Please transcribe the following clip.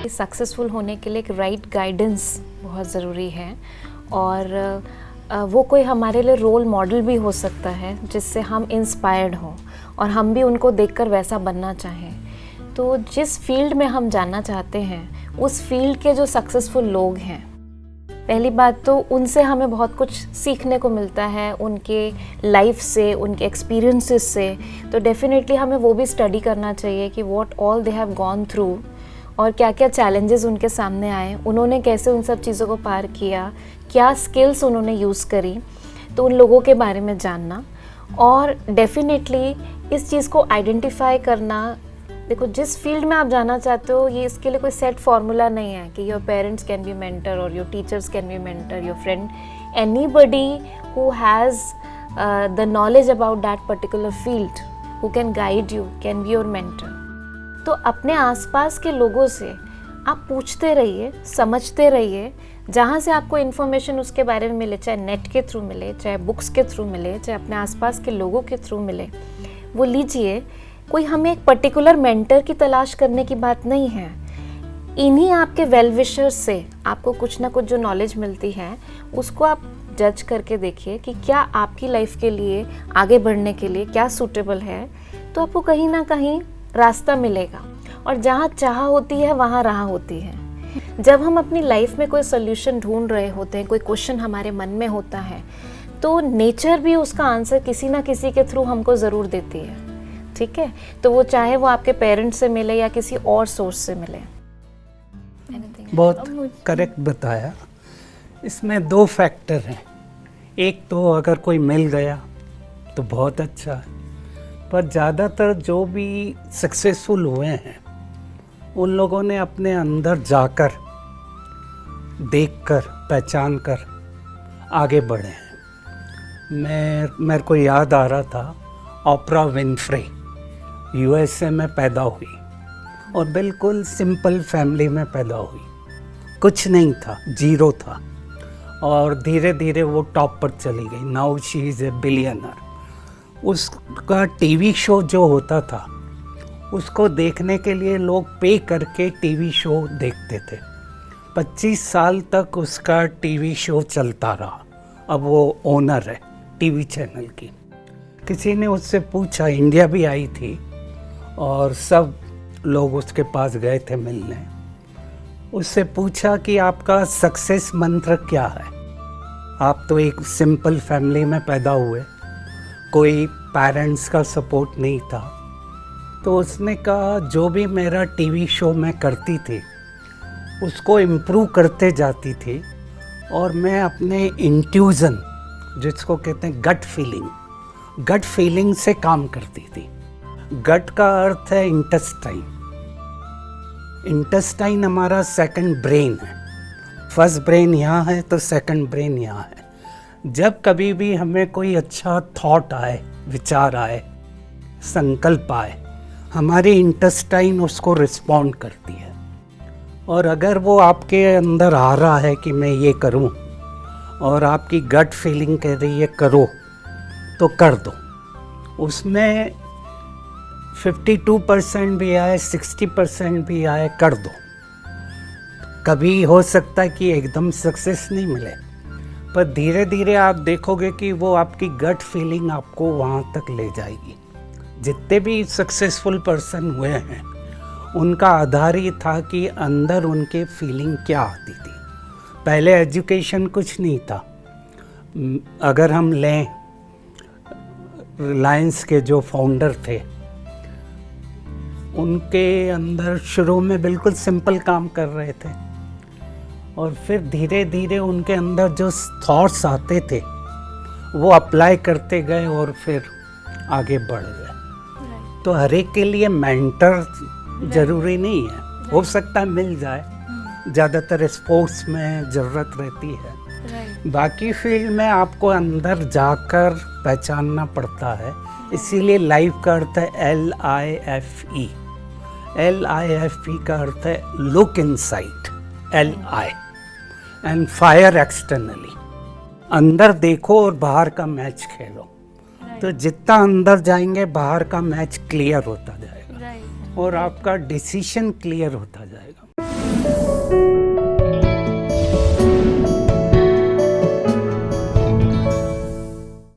Successful होने के लिए एक राइट गाइडेंस बहुत ज़रूरी है और वो कोई हमारे लिए रोल मॉडल भी हो सकता है जिससे हम इंस्पायर्ड हों और हम भी उनको देखकर वैसा बनना चाहें। तो जिस फील्ड में हम जाना चाहते हैं उस फील्ड के जो सक्सेसफुल लोग हैं, पहली बात तो उनसे हमें बहुत कुछ सीखने को मिलता है, उनके लाइफ से, उनके एक्सपीरियंसेस से। तो डेफिनेटली हमें वो भी स्टडी करना चाहिए कि what all they have gone through और क्या क्या चैलेंजेस उनके सामने आए, उन्होंने कैसे उन सब चीज़ों को पार किया, क्या स्किल्स उन्होंने यूज़ करी। तो उन लोगों के बारे में जानना और डेफिनेटली इस चीज़ को आइडेंटिफाई करना। देखो, जिस फील्ड में आप जाना चाहते हो ये इसके लिए कोई सेट फार्मूला नहीं है कि your parents can be mentor और your teachers can be mentor, your friend, anybody who has the knowledge about that particular field who can guide you can be your mentor. तो अपने आसपास के लोगों से आप पूछते रहिए, समझते रहिए, जहाँ से आपको इन्फॉर्मेशन उसके बारे में मिले, चाहे नेट के थ्रू मिले, चाहे बुक्स के थ्रू मिले, चाहे अपने आसपास के लोगों के थ्रू मिले, वो लीजिए। कोई हमें एक पर्टिकुलर मेंटर की तलाश करने की बात नहीं है। इन्हीं आपके वेल विशर्स से आपको कुछ ना कुछ जो नॉलेज मिलती है उसको आप जज करके देखिए कि क्या आपकी लाइफ के लिए, आगे बढ़ने के लिए क्या सूटेबल है। तो आपको कहीं ना कहीं रास्ता मिलेगा और जहाँ चाह होती है वहाँ राह होती है। जब हम अपनी लाइफ में कोई सोल्यूशन ढूंढ रहे होते हैं, कोई क्वेश्चन हमारे मन में होता है, तो नेचर भी उसका आंसर किसी ना किसी के थ्रू हमको ज़रूर देती है। ठीक है, तो वो चाहे वो आपके पेरेंट्स से मिले या किसी और सोर्स से मिले। बहुत करेक्ट बताया। इसमें दो फैक्टर हैं। एक तो अगर कोई मिल गया तो बहुत अच्छा है, पर ज़्यादातर जो भी सक्सेसफुल हुए हैं उन लोगों ने अपने अंदर जाकर, देखकर, पहचान कर आगे बढ़े हैं। मेरे को याद आ रहा था, ओपरा विनफ्रे यूएसए में पैदा हुई और बिल्कुल सिंपल फैमिली में पैदा हुई, कुछ नहीं था, जीरो था, और धीरे धीरे वो टॉप पर चली गई। Now she is a billionaire. उसका टीवी शो जो होता था उसको देखने के लिए लोग पे करके टीवी शो देखते थे। 25 साल तक उसका टीवी शो चलता रहा। अब वो ओनर है टीवी चैनल की। किसी ने उससे पूछा, इंडिया भी आई थी और सब लोग उसके पास गए थे मिलने, उससे पूछा कि आपका सक्सेस मंत्र क्या है? आप तो एक सिंपल फैमिली में पैदा हुए, कोई पेरेंट्स का सपोर्ट नहीं था। तो उसने कहा, जो भी मेरा टीवी शो मैं करती थी उसको इम्प्रूव करते जाती थी और मैं अपने इंट्यूजन, जिसको कहते हैं गट फीलिंग से काम करती थी। गट का अर्थ है इंटेस्टाइन। इंटेस्टाइन हमारा सेकंड ब्रेन है। फर्स्ट ब्रेन यहाँ है तो सेकंड ब्रेन यहाँ है। जब कभी भी हमें कोई अच्छा थॉट आए, विचार आए, संकल्प आए, हमारी इंटेस्टाइन उसको रिस्पॉन्ड करती है। और अगर वो आपके अंदर आ रहा है कि मैं ये करूं और आपकी गट फीलिंग कह रही है करो, तो कर दो। उसमें 52% भी आए, 60% भी आए, कर दो। कभी हो सकता है कि एकदम सक्सेस नहीं मिले, पर धीरे धीरे आप देखोगे कि वो आपकी गट फीलिंग आपको वहाँ तक ले जाएगी। जितने भी सक्सेसफुल पर्सन हुए हैं उनका आधार ये था कि अंदर उनके फीलिंग क्या आती थी। पहले एजुकेशन कुछ नहीं था। अगर हम लें रिलायंस के जो फाउंडर थे, उनके अंदर शुरू में बिल्कुल सिंपल काम कर रहे थे और फिर धीरे धीरे उनके अंदर जो थॉट्स आते थे वो अप्लाई करते गए और फिर आगे बढ़ गए। तो हर एक के लिए मेंटर ज़रूरी नहीं है, हो सकता है मिल जाए, ज़्यादातर स्पोर्ट्स में ज़रूरत रहती है। बाकी फील्ड में आपको अंदर जाकर पहचानना पड़ता है। इसीलिए लाइफ का अर्थ है LIFE। LIFE का अर्थ है look inside, LI, and fire externally. अंदर देखो और बाहर का मैच खेलो। तो जितना अंदर जाएंगे बाहर का मैच क्लियर होता जाएगा और आपका डिसीजन क्लियर होता जाएगा।